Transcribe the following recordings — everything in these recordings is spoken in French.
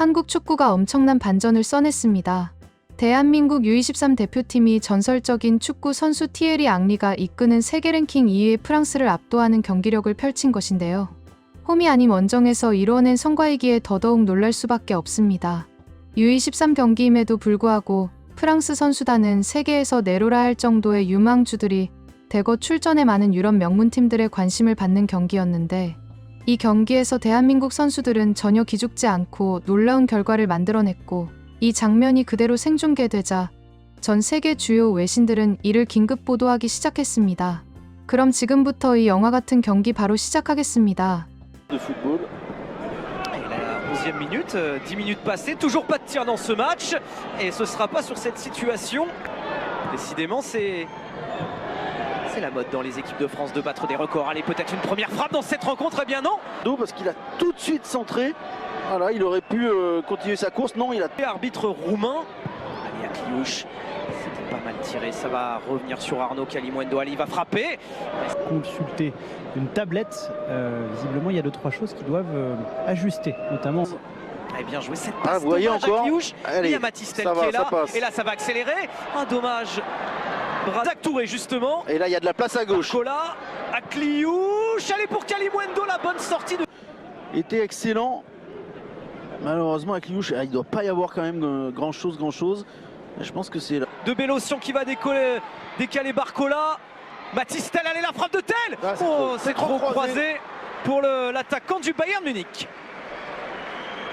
한국 축구가 엄청난 반전을 써냈습니다. 대한민국 U23 대표팀이 전설적인 축구 선수 티에리 앙리가 이끄는 세계 랭킹 2위의 프랑스를 압도하는 경기력을 펼친 것인데요. 홈이 아닌 원정에서 이뤄낸 성과이기에 더더욱 놀랄 수밖에 없습니다. U23 경기임에도 불구하고 프랑스 선수단은 세계에서 내로라 할 정도의 유망주들이 대거 출전해 많은 유럽 명문팀들의 관심을 받는 경기였는데, 이 경기에서 대한민국 선수들은 전혀 기죽지 않고 놀라운 결과를 만들어냈고, 이 장면이 그대로 생중계되자 전 세계 주요 외신들은 이를 긴급 보도하기 시작했습니다. 그럼 지금부터 이 영화 같은 경기 바로 시작하겠습니다. de football. Et la 11e minute, 10 minutes passées, toujours pas de tir dans ce match. Et ce sera pas sur cette situation. Décidément, c'est la mode dans les équipes de France de battre des records. Allez, peut-être une première frappe dans cette rencontre. Eh bien non. Parce qu'il a tout de suite centré. Voilà, il aurait pu continuer sa course. Non, il a... Arbitre roumain. Allez, Akliouche. C'était pas mal tiré. Ça va revenir sur Arnaud Kalimuendo. Allez, il va frapper. Consulter une tablette, visiblement il y a 2-3 choses qui doivent ajuster, notamment. Allez, bien joué cette passe. Vous voyez encore. Akliouche. Allez, il y a Matistel ça qui va, est là. ça passe. Et là, ça va accélérer. Un dommage. Zach Touré, justement. Et là, il y a de la place à gauche. Cola, Akliouche. Allez pour Kalimuendo, la bonne sortie de... Était excellent. Malheureusement, Akliouche, il ne doit pas y avoir quand même grand chose. Je pense que c'est là. De Bélocian qui va décaler Barcola. Matistel, allez, la frappe de Tel. Ah, c'est trop croisé pour l'attaquant du Bayern Munich.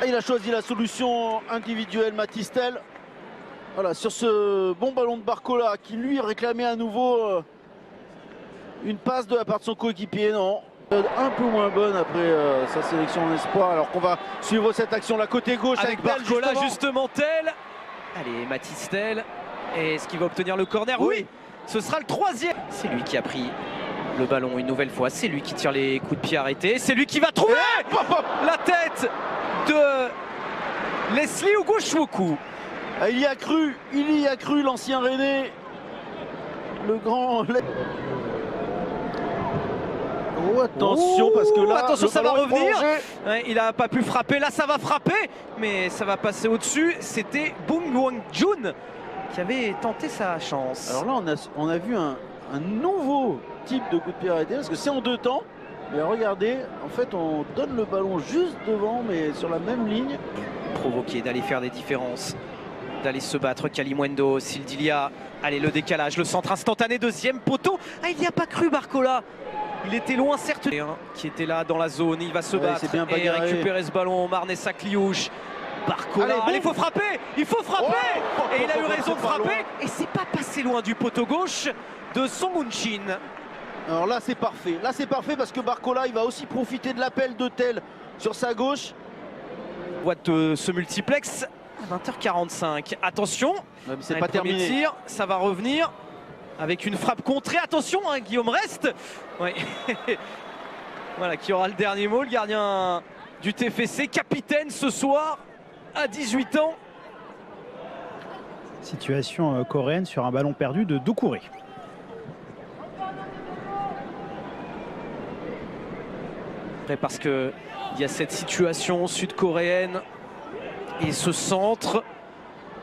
Il a choisi la solution individuelle, Matistel. Voilà, sur ce bon ballon de Barcola qui lui réclamait à nouveau une passe de la part de son coéquipier. Non, un peu moins bonne après sa sélection en espoir. Alors qu'on va suivre cette action, la côté gauche avec Tel, Barcola, justement Tel. Allez, Matistel. Est-ce qu'il va obtenir le corner? Oui. Ce sera le 3e. C'est lui qui a pris le ballon une nouvelle fois. C'est lui qui tire les coups de pied arrêtés. C'est lui qui va trouver la tête de Leslie Ugochukwu. Il y a cru l'ancien René. Le grand... Oh, attention, parce que là, attention, ça va revenir. Ouais, il n'a pas pu frapper. Là, ça va frapper, mais ça va passer au-dessus. C'était Bung Wang-jun qui avait tenté sa chance. Alors là, on a vu un nouveau type de coup de pied arrêté, parce que c'est en deux temps. Mais regardez, en fait, on donne le ballon juste devant, mais sur la même ligne. Provoquer, d'aller faire des différences, d'aller se battre. Kalimuendo, Sildilia. Allez, le décalage, le centre instantané, deuxième poteau. Ah, il n'y a pas cru, Barcola. Il était loin, certes, qui était là dans la zone. Il va se battre et récupérer ce ballon. Marnes Akliouche. Barcola. Allez, il faut frapper. Il faut frapper. Et il a eu raison de frapper. Et c'est pas passé loin du poteau gauche de Song Hoon-shin. Alors là, c'est parfait. Là, c'est parfait parce que Barcola, il va aussi profiter de l'appel de Tel sur sa gauche. Boîte de ce multiplex à 20h45. Attention. C'est pas terminé. Tir, ça va revenir. Avec une frappe contrée, attention, hein, Guillaume reste. Ouais. Voilà, qui aura le dernier mot, le gardien du TFC, capitaine ce soir, à 18 ans. Situation coréenne sur un ballon perdu de Doucouré. Parce qu'il y a cette situation sud-coréenne et ce centre.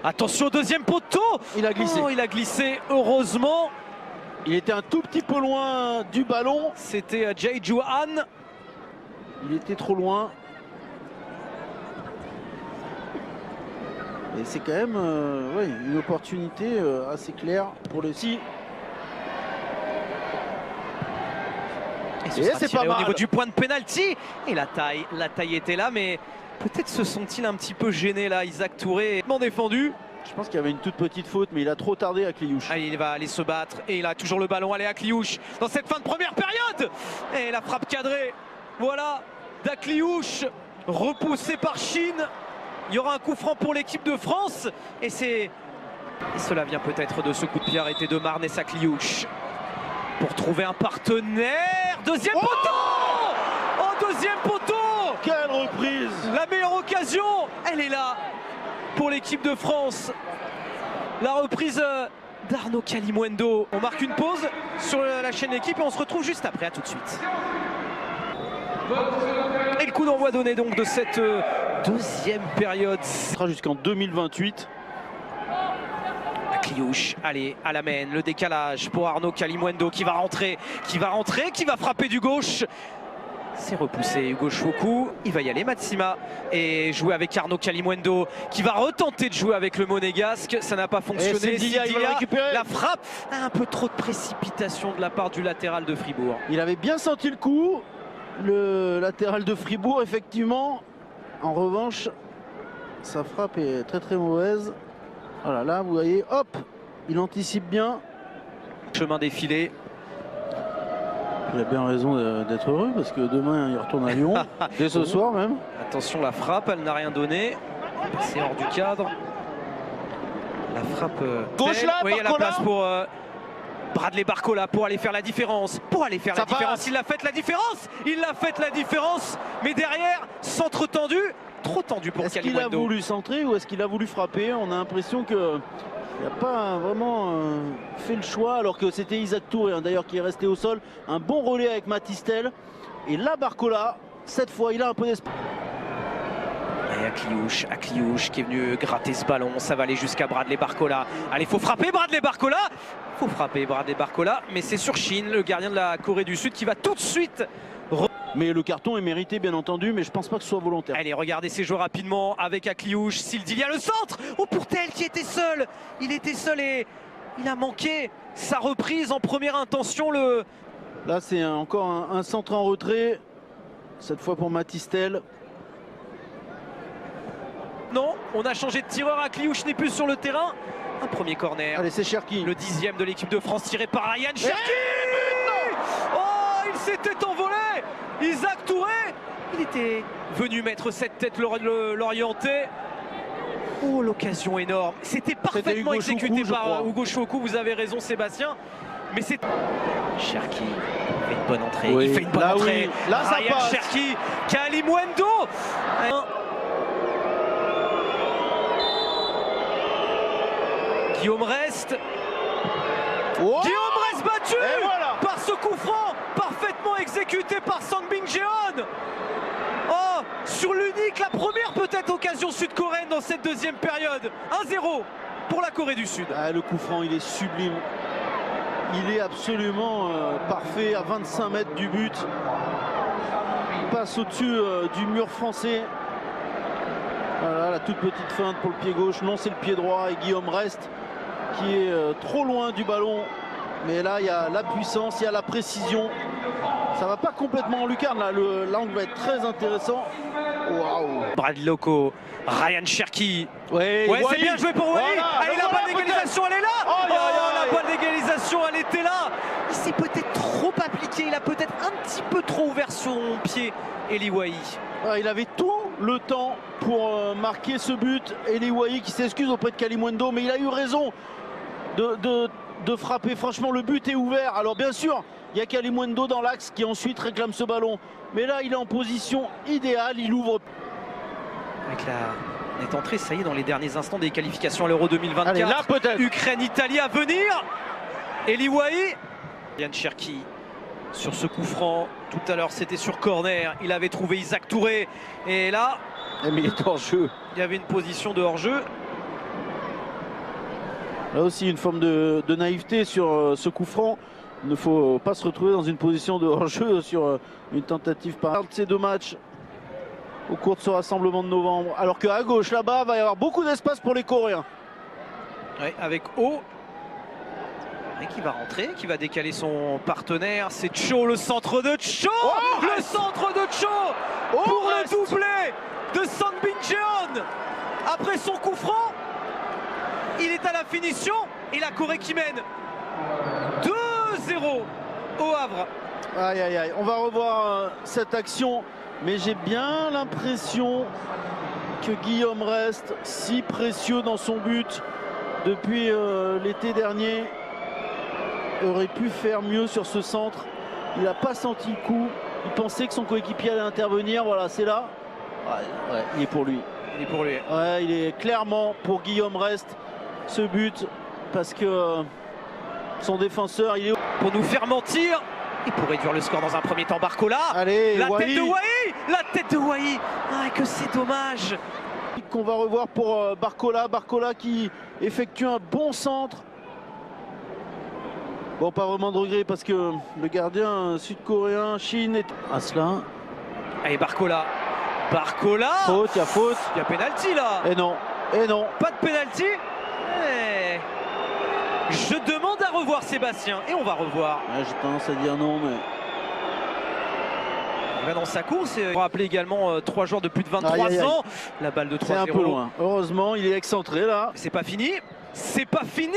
Attention, deuxième poteau. Il a glissé. Il a glissé, heureusement. Il était un tout petit peu loin du ballon. C'était Jae Joo-han. Il était trop loin. Et c'est quand même ouais, une opportunité assez claire pour le si. Et c'est pas mal. Au niveau du point de pénalty. Et la taille était là, mais peut-être se sont-ils un petit peu gênés là. Isaac Touré est défendu. Je pense qu'il y avait une toute petite faute, mais il a trop tardé à Akliouche. Allez, il va aller se battre et il a toujours le ballon. Allez, Akliouche dans cette fin de première période. Et la frappe cadrée. Voilà, d'Akliouche repoussé par Chine. Il y aura un coup franc pour l'équipe de France. Et cela vient peut-être de ce coup de pied arrêté de Marnes Akliouche. Pour trouver un partenaire. Deuxième poteau. Oh, deuxième poteau. Quelle reprise. La meilleure occasion, elle est là pour l'équipe de France. La reprise d'Arnaud Kalimuendo. On marque une pause sur la chaîne Équipe et on se retrouve juste après. À tout de suite. Et le coup d'envoi donné donc de cette deuxième période. Ce sera jusqu'en 2028. Kliouche, allez, à la main, le décalage pour Arnaud Kalimuendo qui va rentrer, qui va frapper du gauche. C'est repoussé Hugo Choukou, il va y aller Matsima et jouer avec Arnaud Kalimuendo qui va retenter de jouer avec le Monégasque. Ça n'a pas fonctionné. Sildilia, il va le récupérer. La frappe, un peu trop de précipitation de la part du latéral de Fribourg. Il avait bien senti le coup, le latéral de Fribourg, effectivement. En revanche, sa frappe est très très mauvaise. Voilà, là vous voyez, hop, il anticipe bien. Chemin défilé. Il a bien raison d'être heureux parce que demain il retourne à Lyon, dès ce soir même. Attention, la frappe, elle n'a rien donné. C'est hors du cadre. La frappe. Gauche là, oui, il y a la Barcola. place pour Bradley Barcola pour aller faire la différence. Ça passe. Il a fait la différence. Il a fait la différence. Mais derrière, centre tendu. Trop tendu pour Est-ce qu'il a Kalimuendo. voulu centrer ou est-ce qu'il a voulu frapper? On a l'impression qu'il n'a pas vraiment fait le choix, alors que c'était Isaac Touré hein, d'ailleurs qui est resté au sol. Un bon relais avec Matistel. Et là, Barcola, cette fois, il a un peu d'espoir. Et Akliouche qui est venu gratter ce ballon. Ça va aller jusqu'à Bradley Barcola. Allez, faut frapper Bradley Barcola. Faut frapper Bradley Barcola. Mais c'est sur Chine, le gardien de la Corée du Sud, qui va tout de suite. Mais le carton est mérité, bien entendu, mais je pense pas que ce soit volontaire. Allez, regardez ces jeux rapidement avec Akliouche. Sildilia, le centre. Oh, Pourtel qui était seul. Il était seul et il a manqué sa reprise en première intention. Là, c'est encore un centre en retrait. Cette fois pour Matistel. Non, on a changé de tireur. Akliouche n'est plus sur le terrain. Un premier corner. Allez, c'est Cherki. Le 10e de l'équipe de France tiré par Ryan Cherki. Oh, il s'était envolé. Isaac Touré, il était venu mettre cette tête l'orienter. Oh, l'occasion énorme. C'était parfaitement Hugo exécuté Choukou, je par crois. Hugo Choukou. Vous avez raison, Sébastien. Mais c'est Cherki fait une bonne entrée. Oui, Il fait une bonne là, entrée. oui. Là, ça Ryan passe. Cherki, Kalimuendo. Guillaume Rest. Oh, Guillaume Rest battu et voilà. par ce coup franc parfaitement exécuté par Sangbin Jeon. Oh, sur l'unique, la première peut-être occasion sud-coréenne dans cette deuxième période. 1-0 pour la Corée du Sud. Ah, le coup franc, il est sublime. Il est absolument parfait à 25 mètres du but. Il passe au-dessus du mur français. Voilà, la toute petite feinte pour le pied gauche. Non, c'est le pied droit et Guillaume Rest qui est trop loin du ballon. Mais là, il y a la puissance, il y a la précision. Ça va pas complètement en lucarne là. L'angle va être très intéressant. Waouh. Brad Loco, Ryan Cherki. Ouais, C'est bien joué pour Wally. Voilà, Allez, la balle d'égalisation, elle est là. Oh, La balle d'égalisation, elle était là. Il s'est peut-être trop appliqué. Il a peut-être un petit peu trop ouvert son pied, Eli Wahi. Ouais, il avait tout le temps pour marquer ce but. Eli Wahi qui s'excuse auprès de Kalimuendo, mais il a eu raison de frapper. Franchement, le but est ouvert. Alors bien sûr, il y a Kalimuendo dans l'axe qui ensuite réclame ce ballon. Mais là, il est en position idéale. Il ouvre. Avec on est entré, ça y est, dans les derniers instants des qualifications à l'Euro 2024. Allez, là peut-être. Ukraine-Italie à venir. Eli Wahi. Yann Cherki sur ce coup franc. Tout à l'heure, c'était sur corner. Il avait trouvé Isaac Touré. Et là, Mais il est hors jeu. il y avait une position de hors-jeu. Là aussi, une forme de naïveté sur ce coup franc. Il ne faut pas se retrouver dans une position de hors-jeu sur une tentative par de ces deux matchs au cours de ce rassemblement de novembre. Alors qu'à gauche, là-bas, va y avoir beaucoup d'espace pour les Coréens. Ouais, avec O. Et qui va rentrer, qui va décaler son partenaire. C'est Cho, le centre de Cho. Oh, le centre de Cho Oh, pour Rest. le doublé de Sangbin Jeon. Après son coup franc, il est à la finition et la Corée qui mène 2-0 au Havre. Aïe, aïe, aïe. On va revoir cette action. Mais j'ai bien l'impression que Guillaume Rest, si précieux dans son but depuis l'été dernier, aurait pu faire mieux sur ce centre. Il n'a pas senti le coup. Il pensait que son coéquipier allait intervenir. Voilà, c'est là. Ouais, il est pour lui. Il est pour lui. Ouais, il est clairement pour Guillaume Rest ce but parce que son défenseur, il est. Pour nous faire mentir, Et pour réduire le score dans un premier temps, Barcola. Allez, La Wai. tête de Wai. La tête de Wai. Ah, que c'est dommage. Qu'on va revoir pour Barcola. Barcola qui effectue un bon centre. Bon, pas vraiment de regret parce que le gardien sud-coréen, Shin, est à cela. Allez, Barcola. Barcola. Faute, il y a faute. Il y a pénalty là. Et non, et non. Pas de pénalty. Eh. Je demande à revoir Sébastien. Et on va revoir. Ouais, j'ai tendance à dire non, mais... Il va dans sa course. On va rappeler également 3 joueurs de plus de 23 Aïe, aïe, aïe. ans. La balle de 3-0. C'est un peu loin. Heureusement, il est excentré là. C'est pas fini. C'est pas fini.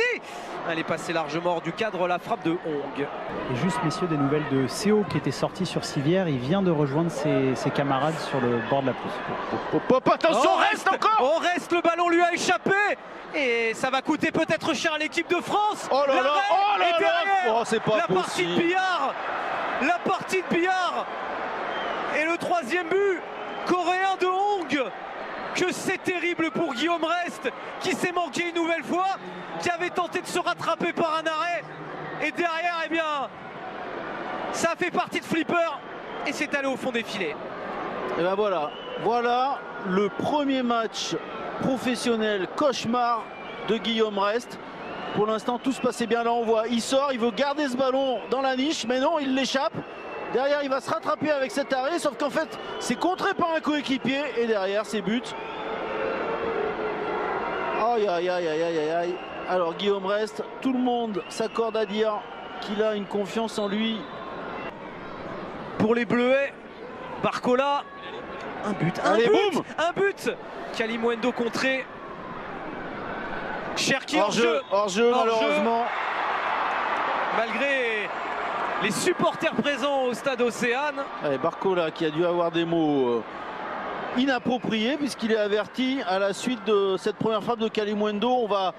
Elle est passée largement hors du cadre, la frappe de Hong. Et juste, messieurs, des nouvelles de Seo qui était sorti sur civière. Il vient de rejoindre ses camarades sur le bord de la pelouse. Hop, hop, attention, reste encore. On reste, le ballon lui a échappé. Et ça va coûter peut-être cher à l'équipe de France. Oh là là, L'arrêt oh là est là. derrière. Oh, c'est pas la partie de possible. billard. La partie de billard. Et le 3e but coréen de Hong. Que c'est terrible pour Guillaume Rest, qui s'est manqué une nouvelle fois, qui avait tenté de se rattraper par un arrêt. Et derrière, eh bien, ça fait partie de Flipper. Et c'est allé au fond des filets. Et ben voilà, voilà le premier match professionnel cauchemar de Guillaume Rest. Pour l'instant, tout se passait bien. Là, on voit, il sort, il veut garder ce ballon dans la niche, mais non, il l'échappe. Derrière, il va se rattraper avec cet arrêt, sauf qu'en fait, c'est contré par un coéquipier. Et derrière, c'est but. Aïe, aïe, aïe, aïe, aïe, aïe. Alors, Guillaume Rest, tout le monde s'accorde à dire qu'il a une confiance en lui. Pour les Bleuets, Barcola, un but, Allez, boum. un but. Kalimuendo contré. Cherki hors jeu. Hors jeu, Hors jeu. malheureusement. Malgré les supporters présents au stade Océane. Allez, Barcola qui a dû avoir des mots inappropriés puisqu'il est averti à la suite de cette première frappe de Kalimuendo. On va...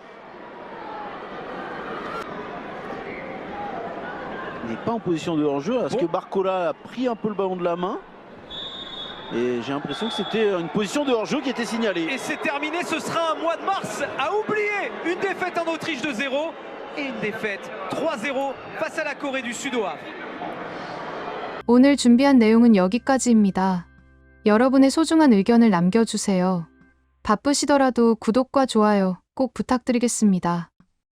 Il n'est pas en position de hors-jeu parce que Barcola a pris un peu le ballon de la main. Et j'ai l'impression que c'était une position de hors-jeu qui était signalée. Et c'est terminé, ce sera un mois de mars à oublier. Une défaite en Autriche de 0 et une défaite 3-0 face à la Corée du Sud au Havre. 오늘 준비한 내용은 여기까지입니다. 여러분의 소중한 의견을 남겨주세요. 바쁘시더라도 구독과 좋아요 꼭 부탁드리겠습니다.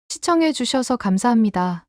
시청해주셔서 감사합니다.